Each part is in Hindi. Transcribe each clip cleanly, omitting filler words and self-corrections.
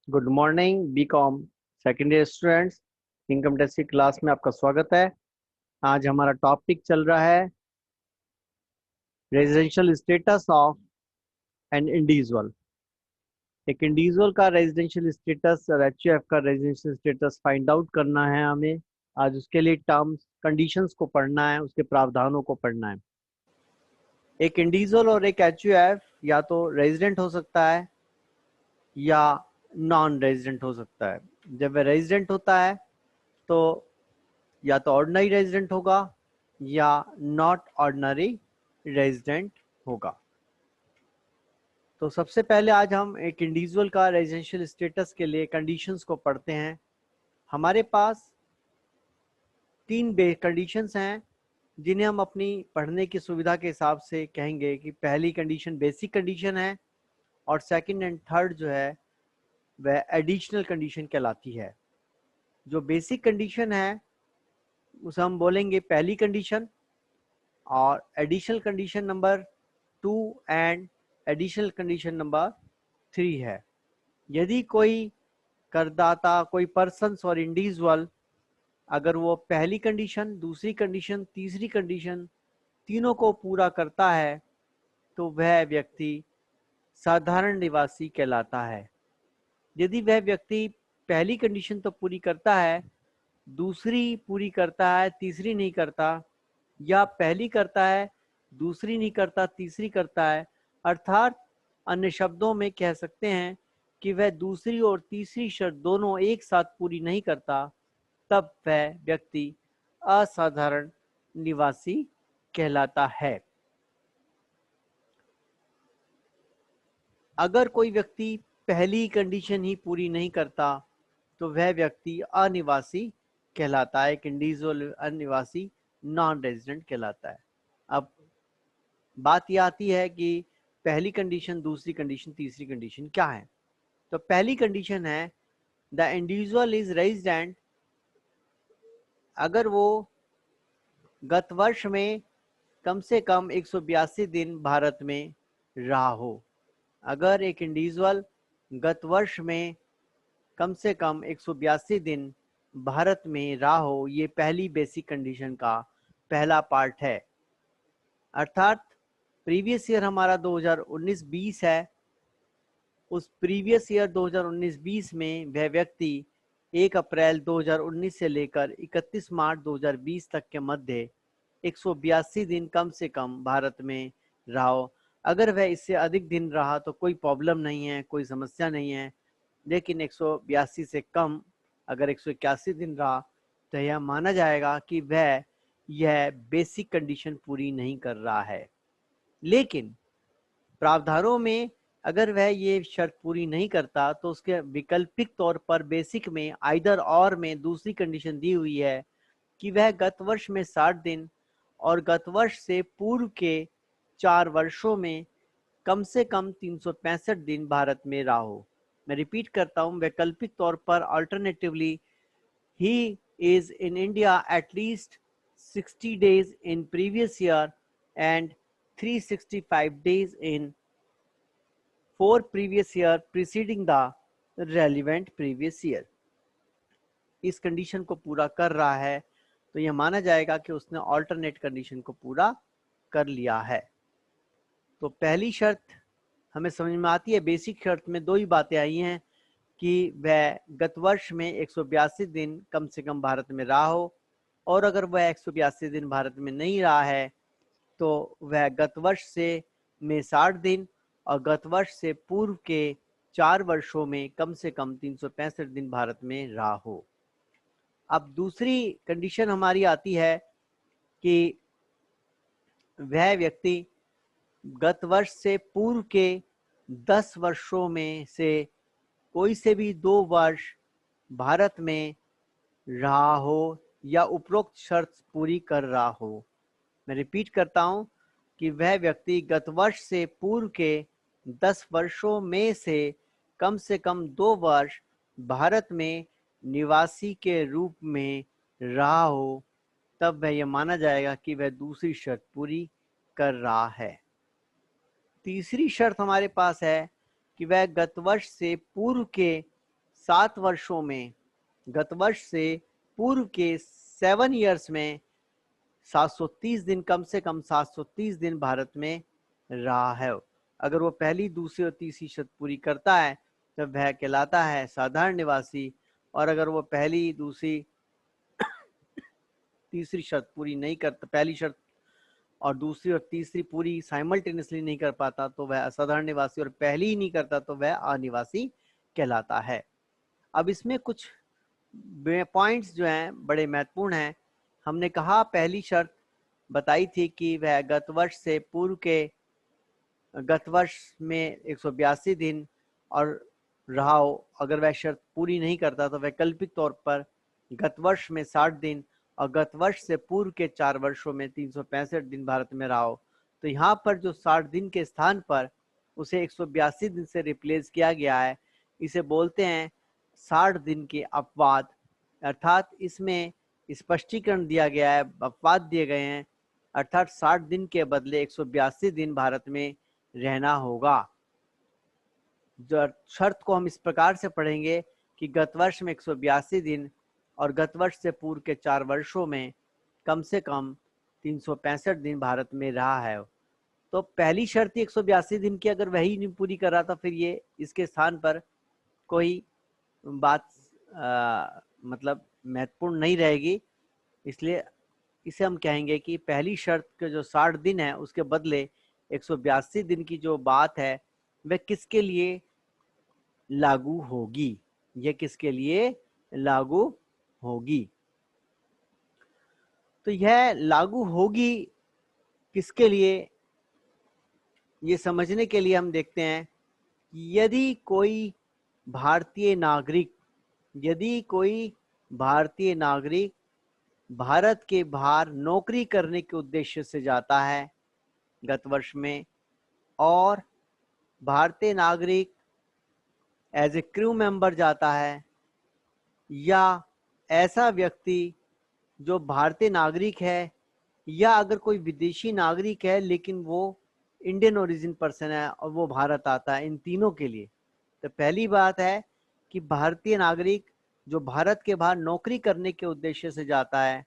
Good morning BCom second year students. Income tax की क्लास में आपका स्वागत है। आज हमारा टॉपिक चल रहा है residential status of an individual. एक इंडिविजुअल का रेजिडेंशियल स्टेटस और एचयूएफ का रेजिडेंशियल स्टेटस फाइंड आउट करना है हमें। आज उसके लिए टर्म्स कंडीशंस को पढ़ना है, उसके प्रावधानों को पढ़ना है। एक इंडिविजुअल और एक एचयूएफ या तो रेजिडेंट हो सकता है या नॉन रेजिडेंट हो सकता है। जब वह रेजिडेंट होता है तो या तो ऑर्डिनरी रेजिडेंट होगा या नॉट ऑर्डिनरी रेजिडेंट होगा। तो सबसे पहले आज हम एक इंडिविजुअल का रेजिडेंशियल स्टेटस के लिए कंडीशंस को पढ़ते हैं। हमारे पास तीन कंडीशंस हैं जिन्हें हम अपनी पढ़ने की सुविधा के हिसाब से कहेंगे कि पहली कंडीशन बेसिक कंडीशन है और सेकंड एंड थर्ड जो है वह एडिशनल कंडीशन कहलाती है। जो बेसिक कंडीशन है उसे हम बोलेंगे पहली कंडीशन, और additional condition number 2 and additional condition number 3 है। यदि कोई करदाता, कोई पर्सन और इंडिविजुअल अगर वो पहली कंडीशन, दूसरी कंडीशन, तीसरी कंडीशन तीनों को पूरा करता है तो वह व्यक्ति साधारण निवासी कहलाता है। यदि वह व्यक्ति पहली कंडीशन तो पूरी करता है, दूसरी पूरी करता है, तीसरी नहीं करता, या पहली करता है, दूसरी नहीं करता, तीसरी करता है, अर्थात अन्य शब्दों में कह सकते हैं कि वह दूसरी और तीसरी शर्त दोनों एक साथ पूरी नहीं करता, तब वह व्यक्ति असाधारण निवासी कहलाता है। अगर कोई व्यक्ति पहली कंडीशन ही पूरी नहीं करता तो वह व्यक्ति अनिवासी कहलाता है। एक इंडिविजुअल अनिवासी, नॉन रेजिडेंट कहलाता है। अब बात यह आती है कि पहली कंडीशन, दूसरी कंडीशन, तीसरी कंडीशन क्या है। तो पहली कंडीशन है द इंडिविजुअल इज रेजिडेंट अगर वो गत वर्ष में कम से कम 182 दिन भारत में रहा हो। अगर एक इंडिविजुअल गत वर्ष में कम से कम 182 दिन भारत में रहा हो, ये पहली बेसिक कंडीशन का पहला पार्ट है। अर्थात प्रीवियस ईयर हमारा 2019-20 है, उस प्रीवियस ईयर 2019-20 में वह व्यक्ति 1 अप्रैल 2019 से लेकर 31 मार्च 2020 तक के मध्य 182 दिन कम से कम भारत में रहा हो। अगर वह इससे अधिक दिन रहा तो कोई प्रॉब्लम नहीं है, कोई समस्या नहीं है, लेकिन 182 से कम अगर 181 दिन रहा तो यह माना जाएगा कि वह यह बेसिक कंडीशन पूरी नहीं कर रहा है। लेकिन प्रावधानों में अगर वह ये शर्त पूरी नहीं करता तो उसके वैकल्पिक तौर पर बेसिक में आइदर और में दूसरी कंडीशन दी हुई है कि वह गत वर्ष में 60 दिन और गत वर्ष से पूर्व के 4 वर्षों में कम से कम 365 दिन भारत में रहा हो। मैं रिपीट करता हूँ, वैकल्पिक तौर पर alternatively he is in India at least 60 days in previous year and 365 days in 4 previous year preceding the relevant previous year। इस कंडीशन को पूरा कर रहा है तो यह माना जाएगा कि उसने ऑल्टरनेट कंडीशन को पूरा कर लिया है। तो पहली शर्त हमें समझ में आती है। बेसिक शर्त में दो ही बातें आई हैं कि वह गत वर्ष में 182 दिन कम से कम भारत में रहा हो, और अगर वह 182 दिन भारत में नहीं रहा है तो वह गत वर्ष से में 60 दिन और गत वर्ष से पूर्व के 4 वर्षों में कम से कम 365 दिन भारत में रहा हो। अब दूसरी कंडीशन हमारी आती है कि वह व्यक्ति गत वर्ष से पूर्व के 10 वर्षों में से कोई से भी 2 वर्ष भारत में रहा हो या उपरोक्त शर्त पूरी कर रहा हो। मैं रिपीट करता हूं कि वह व्यक्ति गत वर्ष से पूर्व के 10 वर्षों में से कम 2 वर्ष भारत में निवासी के रूप में रहा हो, तब वह यह माना जाएगा कि वह दूसरी शर्त पूरी कर रहा है। तीसरी शर्त हमारे पास है कि वह गत वर्ष से पूर्व के 7 वर्षों में, गत वर्ष से पूर्व के 7 ईयर्स में 730 दिन, कम से कम 730 दिन भारत में रहा है। अगर वो पहली, दूसरी और तीसरी शर्त पूरी करता है तो वह कहलाता है साधारण निवासी, और अगर वो पहली, दूसरी, तीसरी शर्त पूरी नहीं करता, पहली शर्त और दूसरी और तीसरी पूरी साइमल्टेनियसली नहीं कर पाता तो वह असाधारण निवासी, और पहली ही नहीं करता तो वह अनिवासी कहलाता है। अब इसमें कुछ पॉइंट्स जो हैं बड़े महत्वपूर्ण हैं। हमने कहा पहली शर्त बताई थी कि वह गत वर्ष से पूर्व के, गत वर्ष में 182 दिन और रहा हो। अगर वह शर्त पूरी नहीं करता तो वैकल्पिक तौर पर गत वर्ष में 60 दिन और गत वर्ष से पूर्व के 4 वर्षों में 365 दिन भारत में रहा हो। तो यहाँ पर जो 60 दिन के स्थान पर उसे 182 दिन से रिप्लेस किया गया है, इसे बोलते हैं 60 दिन के अपवाद। अर्थात इसमें स्पष्टीकरण दिया गया है, अपवाद दिए गए हैं, अर्थात 60 दिन के बदले 182 दिन भारत में रहना होगा। जो शर्त को हम इस प्रकार से पढ़ेंगे कि गत वर्ष में 182 दिन और गत वर्ष से पूर्व के 4 वर्षों में कम से कम 365 दिन भारत में रहा है। तो पहली शर्त 182 दिन की अगर वही नहीं पूरी कर रहा था, फिर ये इसके स्थान पर कोई बात मतलब महत्वपूर्ण नहीं रहेगी। इसलिए इसे हम कहेंगे कि पहली शर्त के जो 60 दिन है उसके बदले 182 दिन की जो बात है वह किसके लिए लागू होगी, यह किसके लिए लागू होगी। तो यह लागू होगी किसके लिए, ये समझने के लिए हम देखते हैं कि यदि कोई भारतीय नागरिक भारत के बाहर नौकरी करने के उद्देश्य से जाता है गत वर्ष में, और भारतीय नागरिक एज ए क्रू मेंबर जाता है, या ऐसा व्यक्ति जो भारतीय नागरिक है, या अगर कोई विदेशी नागरिक है लेकिन वो इंडियन ओरिजिन पर्सन है और वो भारत आता है, इन तीनों के लिए। तो पहली बात है कि भारतीय नागरिक जो भारत के बाहर नौकरी करने के उद्देश्य से जाता है,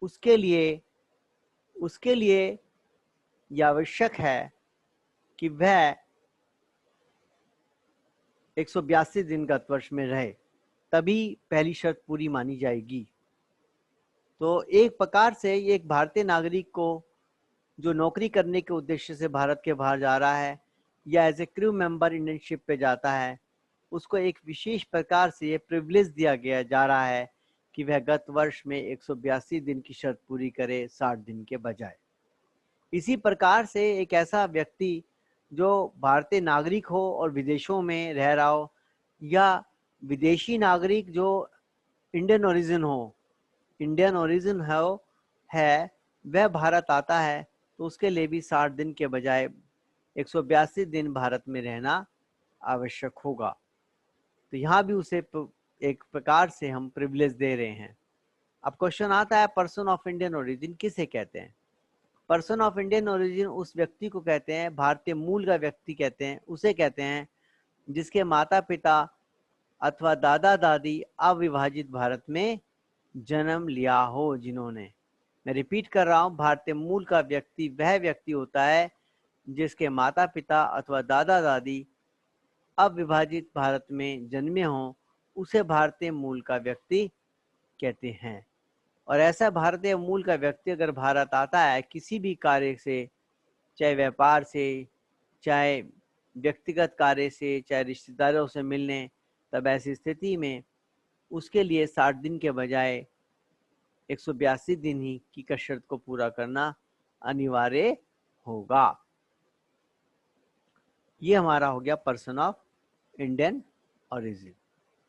उसके लिए यह आवश्यक है कि वह 182 दिन गत वर्ष में रहे, तभी पहली शर्त पूरी मानी जाएगी। तो एक प्रकार से एक भारतीय नागरिक को जो नौकरी करने के उद्देश्य से भारत के बाहर जा रहा है या as a crew member Indian ship पे जाता है, उसको एक विशेष प्रकार से ये प्रिविलेज दिया गया जा रहा है कि वह गत वर्ष में 182 दिन की शर्त पूरी करे 60 दिन के बजाय। इसी प्रकार से एक ऐसा व्यक्ति जो भारतीय नागरिक हो और विदेशों में रह रहा हो, या विदेशी नागरिक जो इंडियन ओरिजिन है वह भारत आता है, तो उसके लिए भी 60 दिन के बजाय 182 दिन भारत में रहना आवश्यक होगा। तो यहाँ भी उसे एक प्रकार से हम प्रिविलेज दे रहे हैं। अब क्वेश्चन आता है, पर्सन ऑफ इंडियन ओरिजिन किसे कहते हैं? पर्सन ऑफ इंडियन ओरिजिन उस व्यक्ति को कहते हैं, भारतीय मूल का व्यक्ति कहते हैं, उसे कहते हैं जिसके माता पिता अथवा दादा दादी अविभाजित भारत में जन्म लिया हो। जिन्होंने, मैं रिपीट कर रहा हूँ, भारतीय मूल का व्यक्ति वह व्यक्ति होता है जिसके माता पिता अथवा दादा दादी अविभाजित भारत में जन्मे हों, उसे भारतीय मूल का व्यक्ति कहते हैं। और ऐसा भारतीय मूल का व्यक्ति अगर भारत आता है किसी भी कार्य से, चाहे व्यापार से, चाहे व्यक्तिगत कार्य से, चाहे रिश्तेदारों से मिलने, तब ऐसी स्थिति में उसके लिए 60 दिन के बजाय 182 दिन ही की शर्त को पूरा करना अनिवार्य होगा। ये हमारा हो गया पर्सन ऑफ इंडियन ओरिजिन।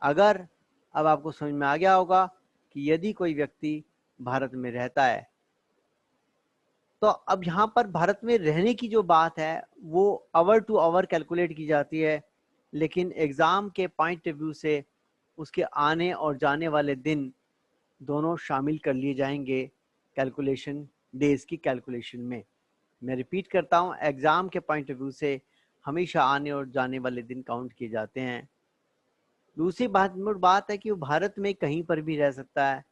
अगर अब आपको समझ में आ गया होगा कि यदि कोई व्यक्ति भारत में रहता है, तो अब यहाँ पर भारत में रहने की जो बात है वो आवर टू आवर कैलकुलेट की जाती है, लेकिन एग्जाम के पॉइंट ऑफ व्यू से उसके आने और जाने वाले दिन दोनों शामिल कर लिए जाएंगे कैलकुलेशन, डेज की कैलकुलेशन में। मैं रिपीट करता हूँ, एग्जाम के पॉइंट ऑफ व्यू से हमेशा आने और जाने वाले दिन काउंट किए जाते हैं। दूसरी बात है कि वो भारत में कहीं पर भी रह सकता है,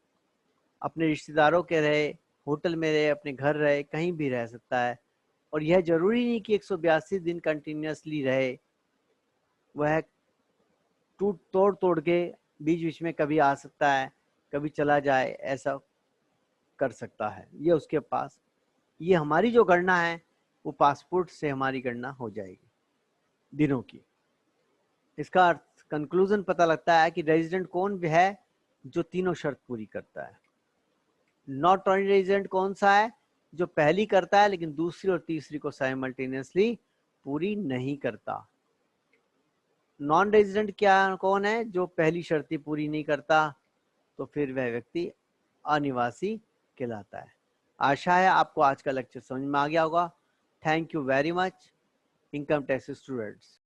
अपने रिश्तेदारों के रहे, होटल में रहे, अपने घर रहे, कहीं भी रह सकता है। और यह जरूरी नहीं कि 182 दिन कंटिन्यूसली रहे, वह टूट तोड़ तोड़ के बीच बीच में कभी आ सकता है, कभी चला जाए, ऐसा कर सकता है। ये उसके पास, ये हमारी जो गणना है वो पासपोर्ट से हमारी गणना हो जाएगी दिनों की। इसका अर्थ कंक्लूजन पता लगता है कि रेजिडेंट कौन है जो तीनों शर्त पूरी करता है। नॉट ऑन रेजिडेंट कौन सा है, जो पहली करता है लेकिन दूसरी और तीसरी को साइमल्टेनियसली पूरी नहीं करता। नॉन रेजिडेंट क्या कौन है, जो पहली शर्त पूरी नहीं करता, तो फिर वह व्यक्ति अनिवासी कहलाता है। आशा है आपको आज का लेक्चर समझ में आ गया होगा। Thank you very much income tax students.